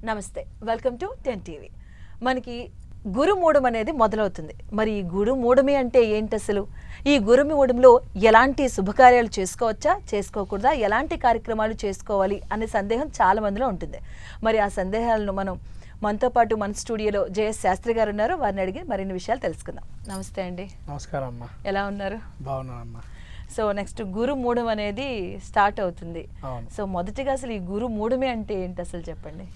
నమస్తే, welcome to 10 TV. మనకి గురుమూఢం అనేది మొదలవుతుంది. మరి ఈ గురుమూఢమి అంటే ఏంటి అసలు? ఈ గురుమూఢంలో ఎలాంటి శుభకార్యాలు చేసుకోవచ్చా, చేసుకోకూడదా, ఎలాంటి కార్యక్రమాలు చేసుకోవాలి అనే సందేహం చాలా మందిలో ఉంటుంది. మరి ఆ సందేహాలను మనతో పాటు మన స్టూడియోలో జేఎస్ శాస్త్రి గారు ఉన్నారు. వారిని అడిగి మరిన్ని విషయాలు తెలుసుకుందాం. నమస్తే అండి. నమస్కారం అమ్మా. ఎలా ఉన్నారు? బాగున్నానమ్మా. సో నెక్స్ట్ గురుమూఢం అనేది స్టార్ట్ అవుతుంది. సో మొదటిగా అసలు ఈ గురుమూఢమి అంటే ఏంటి అసలు చెప్పండి.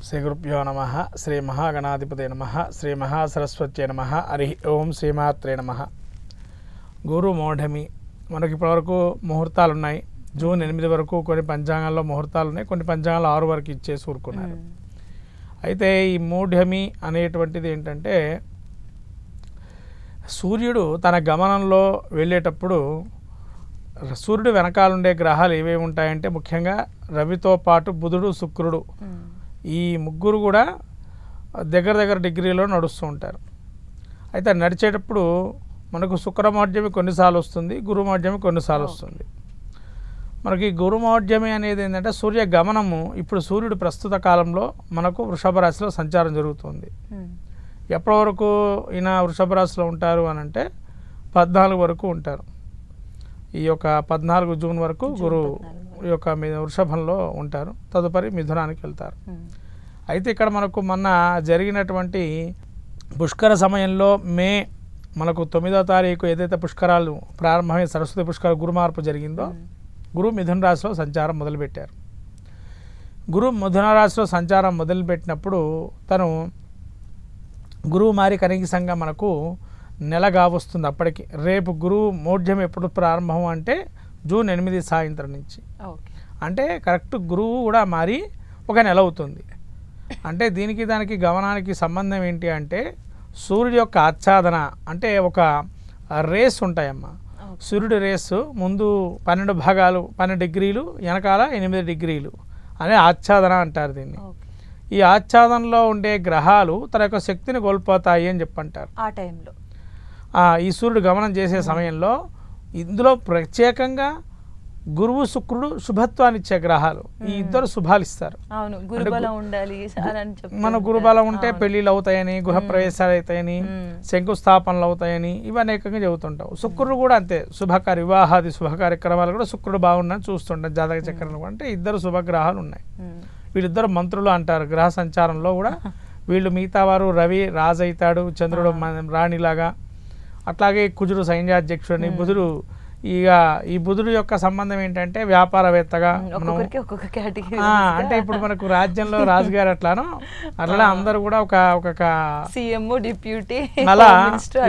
శ్రీ గురుభ్యో నమః. శ్రీ మహాగణాధిపతే నమః. శ్రీ మహాసరస్వత్యే నమః. హరి ఓం శ్రీమాత్రే నమః. గురుమూఢమి మనకి ఇప్పటివరకు ముహూర్తాలు ఉన్నాయి. జూన్ 8 వరకు కొన్ని పంచాంగాల్లో ముహూర్తాలు ఉన్నాయి, కొన్ని పంచాంగాల్లో 6 వరకు ఇచ్చేసి ఊరుకున్నారు. అయితే ఈ మూఢమి అనేటువంటిది ఏంటంటే, సూర్యుడు తన గమనంలో వెళ్ళేటప్పుడు సూర్యుడు వెనకాలండే గ్రహాలు ఏవేవి ఉంటాయంటే, ముఖ్యంగా రవితో పాటు బుధుడు, శుక్రుడు, ఈ ముగ్గురు కూడా దగ్గర డిగ్రీలో నడుస్తూ ఉంటారు. అయితే నడిచేటప్పుడు మనకు శుక్రమౌఢ్యమి కొన్నిసార్లు వస్తుంది, గురుమౌఢ్యమి కొన్నిసార్లు వస్తుంది. మనకి గురుమౌఢ్యమి అనేది ఏంటంటే సూర్య గమనము. ఇప్పుడు సూర్యుడు ప్రస్తుత కాలంలో మనకు వృషభ రాశిలో సంచారం జరుగుతుంది. ఎప్పటి వరకు ఈయన వృషభ రాశిలో ఉంటారు అని అంటే 14 వరకు ఉంటారు. ఈ యొక్క 14 జూన్ వరకు గురువు యొక్క వృషభంలో ఉంటారు. తదుపరి మిథునానికి వెళ్తారు. అయితే ఇక్కడ మనకు మొన్న జరిగినటువంటి పుష్కర సమయంలో మనకు 9వ తారీఖు ఏదైతే పుష్కరాలు ప్రారంభమై సరస్వతి పుష్కర గురు మార్పు జరిగిందో, గురువు మిథున రాశిలో సంచారం మొదలుపెట్టారు. గురువు మిథున రాశిలో సంచారం మొదలుపెట్టినప్పుడు తను గురువు మారి కనీసంగా మనకు నెలగా వస్తుంది. అప్పటికి రేపు గురువు మౌఢ్యం ఎప్పుడు ప్రారంభం అంటే జూన్ 8 సాయంత్రం నుంచి. అంటే కరెక్ట్ గురువు కూడా మారి ఒక నెల అవుతుంది. అంటే దీనికి దానికి గమనానికి సంబంధం ఏంటి అంటే, సూర్యుడి యొక్క ఆచ్ఛాదన అంటే ఒక రేస్ ఉంటాయమ్మా. సూర్యుడి రేసు ముందు 12 భాగాలు 12 డిగ్రీలు, వెనకాల 8 డిగ్రీలు అనే ఆచ్ఛాదన అంటారు దీన్ని. ఈ ఆచ్ఛాదనలో ఉండే గ్రహాలు తన యొక్క శక్తిని కోల్పోతాయి అని చెప్పంటారు. ఆ టైంలో ఈ సూర్యుడు గమనం చేసే సమయంలో ఇందులో ప్రత్యేకంగా గురువు శుక్రుడు శుభత్వాన్ని ఇచ్చే గ్రహాలు. ఈ ఇద్దరు శుభాలు ఇస్తారు. మన గురుబలం ఉంటే పెళ్లిళ్ళు అవుతాయని, గృహప్రవేశాలు అవుతాయని, శంకుస్థాపనలు అవుతాయని ఇవి అనేకంగా చెబుతుంటాం. శుక్రుడు కూడా అంతే, వివాహాది శుభ కార్యక్రమాలు కూడా శుక్రుడు బాగున్నాయని చూస్తుంటాం జాతక చక్రంలో. అంటే ఇద్దరు శుభగ్రహాలు ఉన్నాయి. వీళ్ళిద్దరు మంత్రులు అంటారు గ్రహ సంచారంలో కూడా. వీళ్ళు మిగతా వారు రవి రాజు అవుతాడు, చంద్రుడు రాణిలాగా. అట్లాగే కుజుడు సైన్యాధ్యక్షుడిని, బుధుడు ఈ బుధుడు యొక్క సంబంధం ఏంటంటే వ్యాపారవేత్తగా. అంటే ఇప్పుడు మనకు రాజ్యంలో రాజుగారు అట్లా అందరూ కూడా ఒక సీఎం డిప్యూటీ అలా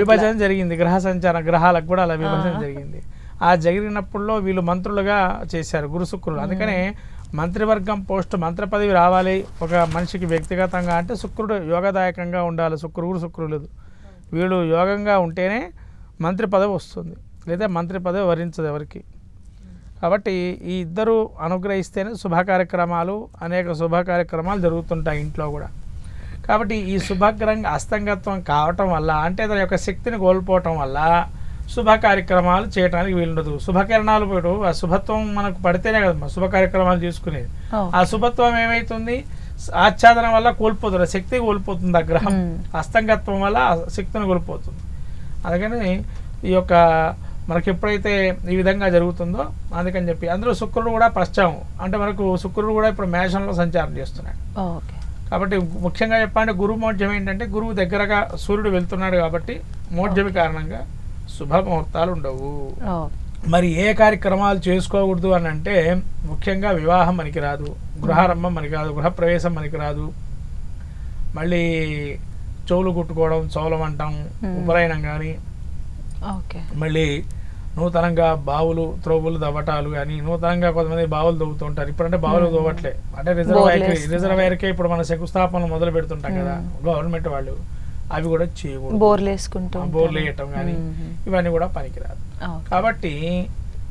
విభజన జరిగింది. గ్రహ సంచారం గ్రహాలకు కూడా అలా విభజన జరిగింది. ఆ జరిగినప్పుడులో వీళ్ళు మంత్రులుగా చేశారు గురు శుక్రులు. అందుకనే మంత్రివర్గం పోస్ట్ మంత్రి పదవి రావాలి ఒక మనిషికి వ్యక్తిగతంగా అంటే శుక్రుడు యోగదాయకంగా ఉండాలి. శుక్రుడు వీళ్ళు యోగంగా ఉంటేనే మంత్రి పదవి వస్తుంది, లేదా మంత్రి పదవి వరించదు ఎవరికి. కాబట్టి ఈ ఇద్దరు అనుగ్రహిస్తేనే అనేక శుభ కార్యక్రమాలు జరుగుతుంటాయి ఇంట్లో కూడా. కాబట్టి ఈ శుభగ్రహం అస్తంగత్వం కావటం వల్ల, అంటే తన యొక్క శక్తిని కోల్పోవటం వల్ల శుభ కార్యక్రమాలు చేయడానికి వీలుండదు. శుభకిరణాలు పోయి ఆ శుభత్వం మనకు పడితేనే కదమ్మా శుభ కార్యక్రమాలు చేసుకునేది. ఆ శుభత్వం ఏమవుతుంది, ఆచ్ఛాదన వల్ల కోల్పోతుంది, శక్తి కోల్పోతుంది. ఆ గ్రహం అస్తంగత్వం వల్ల శక్తిని కోల్పోతుంది. అందుకని ఈ యొక్క మనకి ఎప్పుడైతే ఈ విధంగా జరుగుతుందో అందుకని చెప్పి అందులో శుక్రుడు కూడా పశ్చాం అంటే మనకు శుక్రుడు కూడా ఇప్పుడు మేషంలో సంచారం చేస్తున్నాడు. కాబట్టి ముఖ్యంగా చెప్పాలంటే గురు మౌఢ్యం ఏంటంటే, గురువు దగ్గరగా సూర్యుడు వెళ్తున్నాడు కాబట్టి మౌఢ్యమి కారణంగా శుభముహూర్తాలు ఉండవు. మరి ఏ కార్యక్రమాలు చేసుకోకూడదు అని అంటే, ముఖ్యంగా వివాహం మనకి రాదు, గృహారంభం మనకి రాదు, గృహప్రవేశం మనకి రాదు, మళ్ళీ చెవులు కుట్టుకోవడం, చౌలం అంటాం, ఉపనయనం కానీ, మళ్ళీ నూతనంగా బావులు త్రోవులు దవ్వటాలు కానీ, నూతనంగా కొంతమంది బావులు దవ్వుతూ ఉంటారు. ఇప్పుడంటే బావులు దవ్వట్లే, అంటే రిజర్వాయర్కే ఇప్పుడు మన శంకుస్థాపనలు మొదలు పెడుతుంటాం కదా గవర్నమెంట్ వాళ్ళు, అవి కూడా చేయకూడదు. బోర్లు వేయటం కానీ ఇవన్నీ కూడా పనికిరాదు. కాబట్టి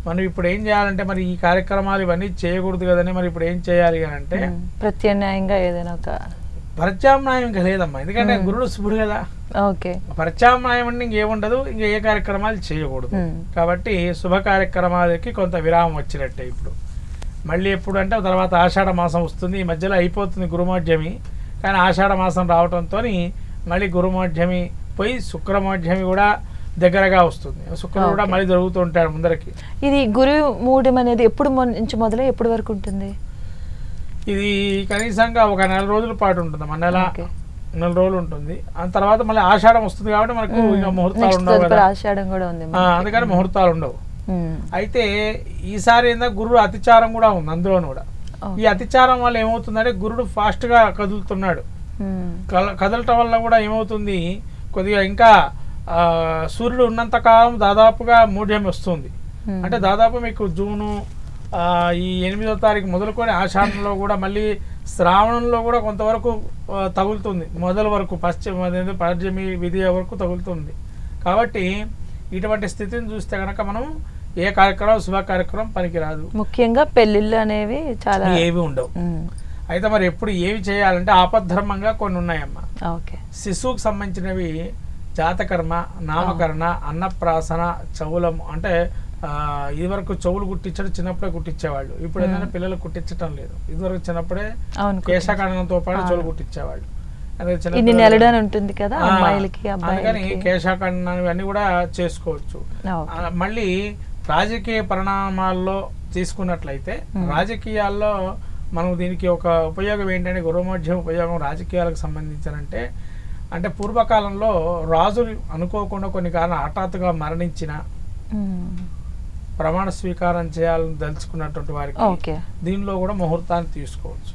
మనం ఇప్పుడు ఏం చేయాలంటే, మరి ఈ కార్యక్రమాలు ఇవన్నీ చేయకూడదు కదని మరి ఇప్పుడు ఏం చేయాలి అని అంటే, ప్రత్యామ్నాయంగా ఏదైనా ఒక ప్రత్యామ్నాయం ఇంకా లేదమ్మా. ఎందుకంటే గురుడు శుభుడు కదా, ప్రత్యామ్నాయం అంటే ఇంకేముండదు, ఇంకా ఏ కార్యక్రమాలు చేయకూడదు. కాబట్టి శుభ కార్యక్రమాలకి కొంత విరామం వచ్చినట్టే. ఇప్పుడు మళ్ళీ ఎప్పుడు అంటే తర్వాత ఆషాఢ మాసం వస్తుంది, ఈ మధ్యలో అయిపోతుంది గురుమోఢ్యమి. కానీ ఆషాఢ మాసం రావడంతో మళ్ళీ గురుమోఢ్యమి పోయి శుక్రమోఢ్యమి కూడా దగ్గరగా వస్తుంది. శుక్రుడు కూడా మళ్ళీ జరుగుతూ ఉంటాడు ముందరికి. ఇది గురు మూఢం అనేది ఎప్పుడు నుంచి మొదలై ఎప్పుడు వరకు ఉంటుంది? ఇది కనీసంగా ఒక 4 రోజుల పాటు ఉంటుంది, మన నెల రోజులు ఉంటుంది. ఆ తర్వాత మళ్ళీ ఆషాఢం వస్తుంది కాబట్టి మనకు ఇంకా ముహూర్తాలు ఉండవు కదా, ఆషాఢం కూడా ఉంది, అందుకని ముహూర్తాలు ఉండవు. అయితే ఈసారి ఏంటంటే గురుడు అతిచారం కూడా ఉంది అందులోను కూడా. ఈ అతిచారం వల్ల ఏమవుతుందంటే గురుడు ఫాస్ట్ గా కదులుతున్నాడు. కదలటం వల్ల కూడా ఏమవుతుంది, కొద్దిగా ఇంకా సూర్యుడు ఉన్నంత కాలం దాదాపుగా మూఢ్యం వస్తుంది. అంటే దాదాపు మీకు జూను ఈ 8వ తారీఖు మొదలుకొని ఆషాఢంలో కూడా మళ్ళీ శ్రావణంలో కూడా కొంతవరకు తగులుతుంది, మొదల వరకు పశ్చిమి విధియ వరకు తగులుతుంది. కాబట్టి ఇటువంటి స్థితిని చూస్తే కనుక మనం ఏ కార్యక్రమం శుభ కార్యక్రమం పనికిరాదు. ముఖ్యంగా పెళ్లిళ్ళు అనేవి చాలా ఏవి ఉండవు. అయితే మరి ఎప్పుడు ఏవి చేయాలంటే ఆపద్ధర్మంగా కొన్ని ఉన్నాయమ్మా. శిశువుకు సంబంధించినవి జాతకర్మ, నామకరణ, అన్నప్రాసన, చౌలం. అంటే ఇదివరకు చెవులు కుట్టించడం చిన్నప్పుడే కుట్టించేవాళ్ళు, ఇప్పుడు ఏంటంటే పిల్లలు కుట్టించడం లేదు. ఇదివరకు చిన్నప్పుడే కేశఖండనంతో పాటు చెవులు కుట్టించేవాళ్ళు. అందుకని కేశఖండనం ఇవన్నీ కూడా చేసుకోవచ్చు. మళ్ళీ రాజకీయ పరిణామాల్లో తీసుకున్నట్లయితే రాజకీయాల్లో మనం దీనికి ఒక ఉపయోగం ఏంటంటే గురుమోఢ్యం ఉపయోగం రాజకీయాలకు సంబంధించాలంటే, అంటే పూర్వకాలంలో రాజులు అనుకోకుండా కొన్ని కారణం హఠాత్తుగా మరణించిన ప్రమాణ స్వీకారం చేయాలని తెలుసుకున్నటువంటి వారికి దీనిలో కూడా ముహూర్తాన్ని తీసుకోవచ్చు.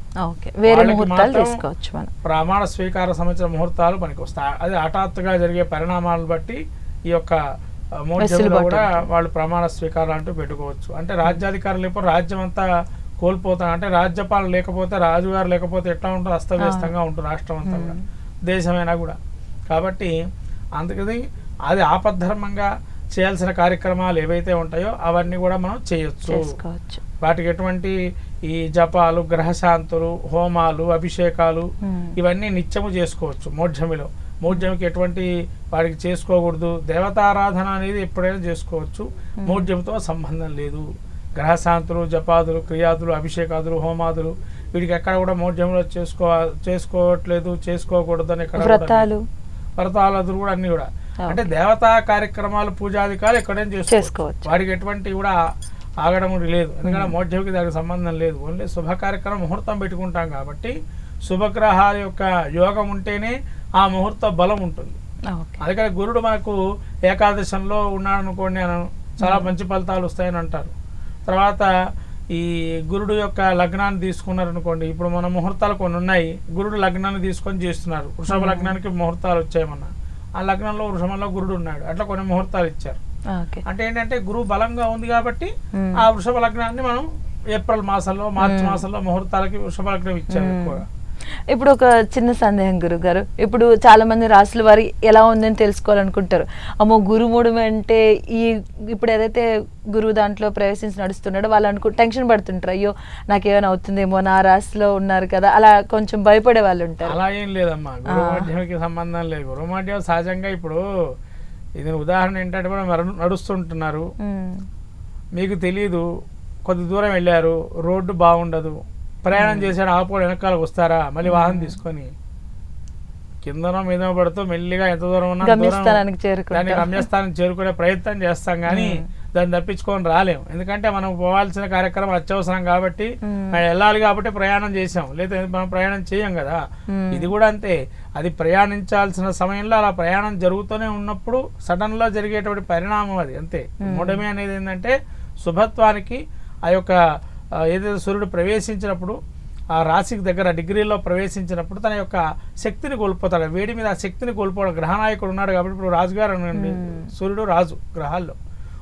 ప్రమాణ స్వీకార సంబంధించిన ముహూర్తాలు మనకి వస్తాయి. అది హఠాత్తుగా జరిగే పరిణామాలను బట్టి ఈ యొక్క మోఢ్యంలో కూడా వాళ్ళు ప్రమాణ స్వీకారం అంటూ పెట్టుకోవచ్చు. అంటే రాజ్యాధికారులు లేకపోతే రాజ్యం అంతా కోల్పోతాం, అంటే రాజ్యపాలన లేకపోతే రాజుగారు లేకపోతే ఎట్లా ఉంటుంది, అస్తవ్యస్తంగా ఉంటుంది రాష్ట్రం అంతా కూడా, దేశమైనా కూడా. కాబట్టి అందుకని అది ఆపద్ధర్మంగా చేయాల్సిన కార్యక్రమాలు ఏవైతే ఉంటాయో అవన్నీ కూడా మనం చేయొచ్చు. వాటికి ఎటువంటి ఈ జపాలు, గ్రహశాంతులు, హోమాలు, అభిషేకాలు ఇవన్నీ నిత్యము చేసుకోవచ్చు. మోఢ్యమిలో మోఢ్యంకి ఎటువంటి వాడికి చేసుకోకూడదు. దేవతారాధన అనేది ఎప్పుడైనా చేసుకోవచ్చు, మోఢ్యంతో సంబంధం లేదు. గ్రహశాంతులు, జపాదులు, క్రియాదులు, అభిషేకాదులు, హోమాదులు వీటికి ఎక్కడ కూడా మోఢ్యంలో చేసుకోవట్లేదు, చేసుకోకూడదు అని ఎక్కడ వ్రతాలు కూడా అన్ని కూడా. అంటే దేవతా కార్యక్రమాలు, పూజాధికారులు ఎక్కడైనా చేసుకోవచ్చు, వాడికి ఎటువంటి కూడా ఆగడం లేదు. ఎందుకంటే మోఢ్యంకి దానికి సంబంధం లేదు. ఓన్లీ శుభ కార్యక్రమం ముహూర్తం పెట్టుకుంటాం కాబట్టి శుభగ్రహాల యొక్క యోగం ఉంటేనే ఆ ముహూర్త బలం ఉంటుంది. అందుకని గురుడు మనకు ఏకాదశంలో ఉన్నాడు అనుకోండి, చాలా మంచి ఫలితాలు వస్తాయని అంటారు. తర్వాత ఈ గురుడు యొక్క లగ్నాన్ని తీసుకున్నారనుకోండి, ఇప్పుడు మన ముహూర్తాలు కొన్ని ఉన్నాయి, గురుడు లగ్నాన్ని తీసుకొని చేస్తున్నారు. వృషభ లగ్నానికి ముహూర్తాలు వచ్చాయమన్నా, ఆ లగ్నంలో వృషభంలో గురుడు ఉన్నాడు, అట్లా కొన్ని ముహూర్తాలు ఇచ్చారు. అంటే ఏంటంటే గురువు బలంగా ఉంది కాబట్టి ఆ వృషభ లగ్నాన్ని మనం ఏప్రిల్ మాసంలో, మార్చి మాసంలో ముహూర్తాలకి వృషభ లగ్నం ఇచ్చారు ఎక్కువగా. ఇప్పుడు ఒక చిన్న సందేహం గురువు గారు, ఇప్పుడు చాలా మంది రాసుల వారి ఎలా ఉందని తెలుసుకోవాలనుకుంటారు. అమ్మో గురుమూఢం అంటే ఇప్పుడు ఏదైతే గురువు దాంట్లో ప్రవేశించి నడుస్తున్నాడో వాళ్ళు టెన్షన్ పడుతుంటారు, అయ్యో నాకేమైనా అవుతుందేమో, నా రాశిలో ఉన్నారు కదా, అలా కొంచెం భయపడే వాళ్ళు ఉంటారు. అలా ఏం లేదమ్మా, గురుమూఢ్యానికి సంబంధం లేదు. గురుమూఢ్యం సహజంగా ఇప్పుడు ఇది ఉదాహరణ ఏంటంటే మనం నడుస్తుంటున్నారు, మీకు తెలియదు, కొద్ది దూరం వెళ్ళారు, రోడ్డు బాగుండదు, ప్రయాణం చేశాడు, ఆపోడు వెనకాలకు వస్తారా, మళ్ళీ వాహనం తీసుకొని కిందనో మీద పడుతూ మెల్లిగా ఎంత దూరం ఉన్నా దాన్ని గమ్యస్థానం చేరుకునే ప్రయత్నం చేస్తాం, కానీ దాన్ని తప్పించుకొని రాలేం. ఎందుకంటే మనం పోవాల్సిన కార్యక్రమం అత్యవసరం కాబట్టి వెళ్ళాలి కాబట్టి ప్రయాణం చేసాం, లేదా మనం ప్రయాణం చేయం కదా. ఇది కూడా అంతే, అది ప్రయాణించాల్సిన సమయంలో అలా ప్రయాణం జరుగుతూనే ఉన్నప్పుడు సడన్ లో జరిగేటువంటి పరిణామం అది, అంతే. మూఢమే అనేది ఏంటంటే శుభత్వానికి ఆ యొక్క ఏదైతే సూర్యుడు ప్రవేశించినప్పుడు ఆ రాశికి దగ్గర డిగ్రీలో ప్రవేశించినప్పుడు తన యొక్క శక్తిని కోల్పోతాడు, వేడి మీద ఆ శక్తిని కోల్పోవడం. గ్రహనాయకుడు ఉన్నాడు కాబట్టి ఇప్పుడు రాజుగారు అనండి, సూర్యుడు రాజు గ్రహాల్లో,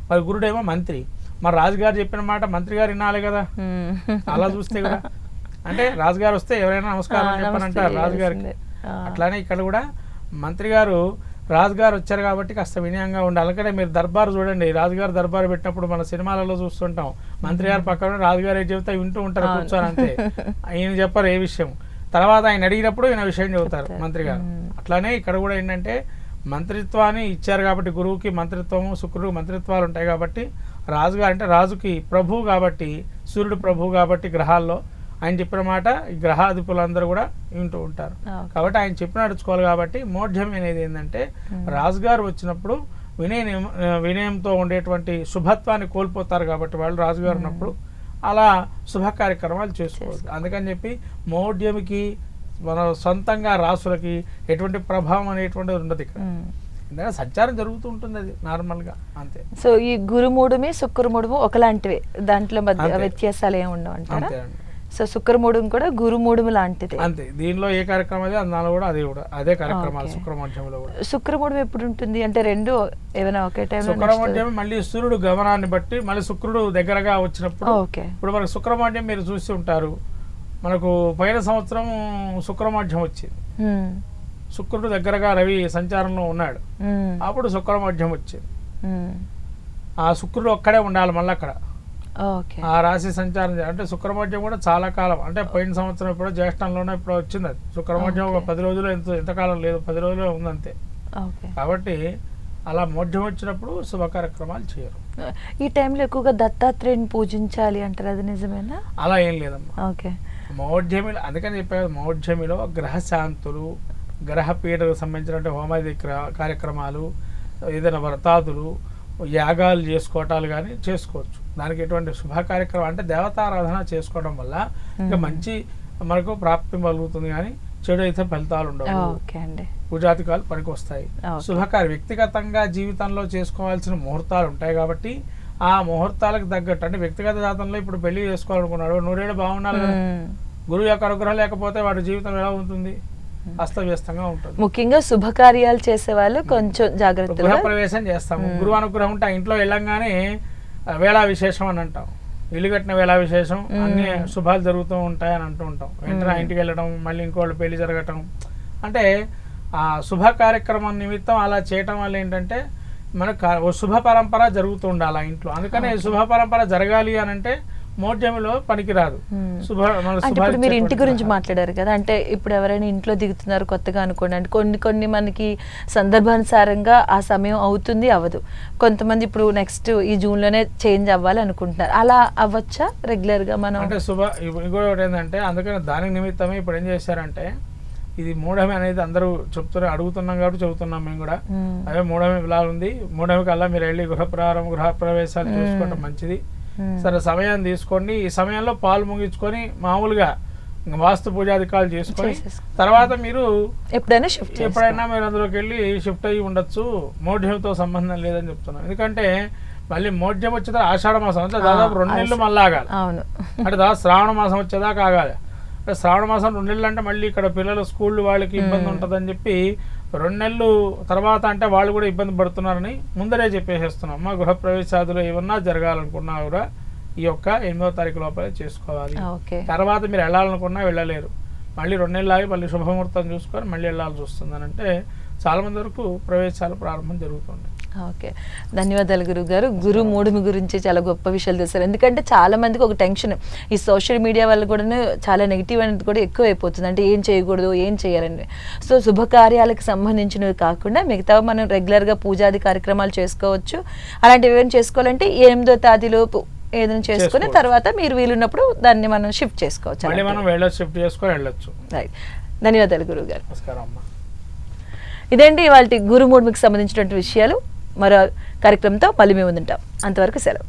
మరి గురుడేమో మంత్రి. మరి రాజుగారు చెప్పిన మాట మంత్రి గారు వినాలి కదా, అలా చూస్తే కూడా. అంటే రాజుగారు వస్తే ఎవరైనా నమస్కారం చెప్పారంటారు రాజుగారికి, అట్లానే ఇక్కడ కూడా మంత్రి గారు రాజుగారు వచ్చారు కాబట్టి కాస్త వినయంగా ఉండాలి. అలాగే మీరు దర్బారు చూడండి, రాజుగారు దర్బారు పెట్టినప్పుడు మన సినిమాలలో చూస్తుంటాం, మంత్రి గారు పక్కన రాజుగారు ఏ చెబుతా వింటూ ఉంటారు కూర్చొని, అంతే. ఆయన చెప్పారు ఏ విషయం, తర్వాత ఆయన అడిగినప్పుడు ఈయన విషయం చెబుతారు మంత్రి గారు. అట్లానే ఇక్కడ కూడా ఏంటంటే మంత్రిత్వాన్ని ఇచ్చారు కాబట్టి గురువుకి మంత్రిత్వము, శుక్రుడికి మంత్రిత్వాలు ఉంటాయి కాబట్టి రాజుగారు అంటే రాజుకి ప్రభువు కాబట్టి సూర్యుడు ప్రభువు కాబట్టి గ్రహాల్లో ఆయన చెప్పిన మాట ఈ గ్రహాధిపులందరూ కూడా వింటూ ఉంటారు. కాబట్టి ఆయన చెప్పిన నడుచుకోవాలి. కాబట్టి మోఢ్యం అనేది ఏంటంటే రాజుగారు వచ్చినప్పుడు వినయంతో ఉండేటువంటి శుభత్వాన్ని కోల్పోతారు. కాబట్టి వాళ్ళు రాజుగారు ఉన్నప్పుడు అలా శుభ కార్యక్రమాలు చేసుకోవచ్చు. అందుకని చెప్పి మౌఢ్యంకి మన సొంతంగా రాసులకి ఎటువంటి ప్రభావం అనేటువంటిది ఉండదు ఇక్కడ. ఎందుకంటే సంచారం జరుగుతూ ఉంటుంది, అది నార్మల్గా అంతే. సో ఈ గురుమూడమి శుక్రమూడము ఒకలాంటివే, దాంట్లో మధ్య వ్యత్యాసాలు ఏమి ఉండవు అంటారా? సో శుక్రమూఢం కూడా గురుమూఢము లాంటిది అంతే. దీనిలో ఏ కార్యక్రమం అదే అందులో కూడా అదే కార్యక్రమాలు. శుక్రమధ్యంలో కూడా శుక్రమూఢం ఎప్పుడు ఉంటుంది అంటే రెండు ఏమైనా ఒకే టైం? శుక్రమధ్యం మళ్ళీ సూర్యుడు గమనాన్ని బట్టి మళ్ళీ శుక్రుడు దగ్గరగా వచ్చినప్పుడు. ఇప్పుడు మనకు శుక్రమధ్యం మీరు చూసి ఉంటారు, మనకు పోయిన సంవత్సరం శుక్రమధ్యం వచ్చింది. శుక్రుడు దగ్గరగా రవి సంచారంలో ఉన్నాడు, అప్పుడు శుక్రమధ్యం వచ్చింది. ఆ శుక్రుడు ఒక్కడే ఉండాలి మళ్ళీ అక్కడ, ఆ రాశి సంచారం. అంటే శుక్రమధ్యం కూడా చాలా కాలం, అంటే పోయిన సంవత్సరం ఇప్పుడు జ్యేష్ఠంలోనే ఇప్పుడు వచ్చింది అది. శుక్రమధ్యం ఒక 10 రోజులు ఎంతకాలం లేదు, 10 రోజులు ఉందంతే. కాబట్టి అలా మోఢ్యం వచ్చినప్పుడు శుభ కార్యక్రమాలు చేయరు. ఈ టైంలో ఎక్కువగా దత్తాత్రేయుని పూజించాలి అంటారు, అది నిజమేనా? అలా ఏం లేదమ్మా. మౌఢ్యమిలో అందుకని చెప్పారు, మౌఢ్యమిలో గ్రహశాంతులు, గ్రహ పీఠకు సంబంధించిన హోమాది కార్యక్రమాలు, ఏదైనా వ్రతాదులు, యాగాలు చేసుకోవటాలు కానీ చేసుకోవచ్చు. దానికి ఎటువంటి శుభ కార్యక్రమం అంటే దేవతారాధన చేసుకోవడం వల్ల ఇంకా మంచి మనకు ప్రాప్తి కలుగుతుంది, కానీ చెడు అయితే ఫలితాలు ఉండవు. పూజాధికాలు పనికి వస్తాయి. శుభకార్యం వ్యక్తిగతంగా జీవితంలో చేసుకోవాల్సిన ముహూర్తాలు ఉంటాయి. కాబట్టి ఆ ముహూర్తాలకు తగ్గట్టు, అంటే వ్యక్తిగత జాతంలో ఇప్పుడు పెళ్లి చేసుకోవాలనుకున్నాడు, 100 ఏళ్ళు బాగున్నారు కదా, గురువు యొక్క అనుగ్రహం లేకపోతే వాడి జీవితం ఎలా ఉంటుంది? అస్తవ్యస్తంగా ఉంటుంది. ముఖ్యంగా శుభకార్యాలు చేసే వాళ్ళు కొంచెం జాగ్రత్తగా గృహప్రవేశం చేస్తాము. గురువు అనుగ్రహం ఉంటే ఇంట్లో వెళ్ళంగానే వేళా విశేషం అని అంటాం, ఇల్లు కట్టిన వేళా విశేషం, అన్ని శుభాలు జరుగుతూ ఉంటాయి అని అంటూ ఉంటాం. వెంటనే ఇంటికి వెళ్ళడం, మళ్ళీ ఇంకోళ్ళు పెళ్లి జరగటం, అంటే ఆ శుభ కార్యక్రమం నిమిత్తం అలా చేయటం వల్ల ఏంటంటే మనకు శుభ పరంపర జరుగుతూ ఉండాలి ఆ ఇంట్లో. అందుకనే శుభ పరంపర జరగాలి అని అంటే మౌఢ్యంలో పనికిరాదు. ఇప్పుడు మీరు ఇంటి గురించి మాట్లాడారు కదా, అంటే ఇప్పుడు ఎవరైనా ఇంట్లో దిగుతున్నారు కొత్తగా అనుకోండి, అంటే కొన్ని మనకి సందర్భానుసారంగా ఆ సమయం అవుతుంది అవ్వదు. కొంతమంది ఇప్పుడు నెక్స్ట్ ఈ జూన్లోనే చేంజ్ అవ్వాలి అనుకుంటున్నారు, అలా అవ్వచ్చా రెగ్యులర్గా మనం? అంటే ఇంకోటి ఏంటంటే అందుకని దాని నిమిత్తమే ఇప్పుడు ఏం చేశారంటే, ఇది మూఢమి అనేది అందరూ చెప్తున్నారు, అడుగుతున్నాం కాబట్టి చెబుతున్నాం మేము కూడా. అదే మూఢమి ఇలా ఉంది, మూఢమి కల్లా మీరు వెళ్ళి గృహప్రవేశాలు చేసుకోవడం మంచిది. సరే సమయం తీసుకోండి, ఈ సమయంలో పాలు ముగించుకొని మామూలుగా వాస్తు పూజాధికారులు చేసుకొని తర్వాత మీరు ఎప్పుడైనా మీరు అందులోకి వెళ్ళి షిఫ్ట్ అయ్యి ఉండొచ్చు. మౌఢ్యంతో సంబంధం లేదని చెప్తున్నాం. ఎందుకంటే మళ్ళీ మౌఢ్యం వచ్చేదా ఆషాఢ మాసం అంటే దాదాపు 2 నెలలు మళ్ళీ ఆగాలి. అంటే దాదాపు శ్రావణ మాసం వచ్చేదాకా ఆగాలి. అంటే శ్రావణ మాసం 2 నెలలు అంటే మళ్ళీ ఇక్కడ పిల్లలు స్కూళ్ళు వాళ్ళకి ఇబ్బంది ఉంటుందని చెప్పి 2 నెలలు తర్వాత అంటే వాళ్ళు కూడా ఇబ్బంది పడుతున్నారని ముందరే చెప్పేసేస్తున్నాం. మా గృహప్రవేశాదులు ఏమన్నా జరగాలనుకున్నా కూడా ఈ యొక్క 8వ తారీఖు లోపలే చేసుకోవాలి. తర్వాత మీరు వెళ్ళాలనుకున్నా వెళ్ళలేరు. మళ్ళీ 2 నెలలు ఆగి మళ్ళీ శుభముహూర్తం చూసుకొని మళ్ళీ వెళ్ళాల్సి వస్తుంది అని అంటే చాలా మంది వరకు ప్రవేశాలు ప్రారంభం జరుగుతుంది. ఓకే, ధన్యవాదాలు గురువు గారు. గురు మూఢమి గురించి చాలా గొప్ప విషయాలు తెలుస్తారు. ఎందుకంటే చాలా మందికి ఒక టెన్షన్, ఈ సోషల్ మీడియా వల్ల కూడా చాలా నెగిటివ్ అనేది కూడా ఎక్కువ అయిపోతుంది, అంటే ఏం చేయకూడదు ఏం చేయాలని. సో శుభకార్యాలకు సంబంధించినవి కాకుండా మిగతా మనం రెగ్యులర్గా పూజాది కార్యక్రమాలు చేసుకోవచ్చు. అలాంటివి ఏమైనా చేసుకోవాలంటే 8వ తేదీలోపు ఏదైనా చేసుకుని తర్వాత మీరు వీలున్నప్పుడు దాన్ని మనం షిఫ్ట్ చేసుకోవచ్చు. రైట్, ధన్యవాదాలు గురువు గారు. ఇదేంటి ఇవాళ గురు మూఢమికి సంబంధించినటువంటి విషయాలు. మరో కార్యక్రమంతో మళ్ళీ మేము ఉంటాం. అంతవరకు సెలవు.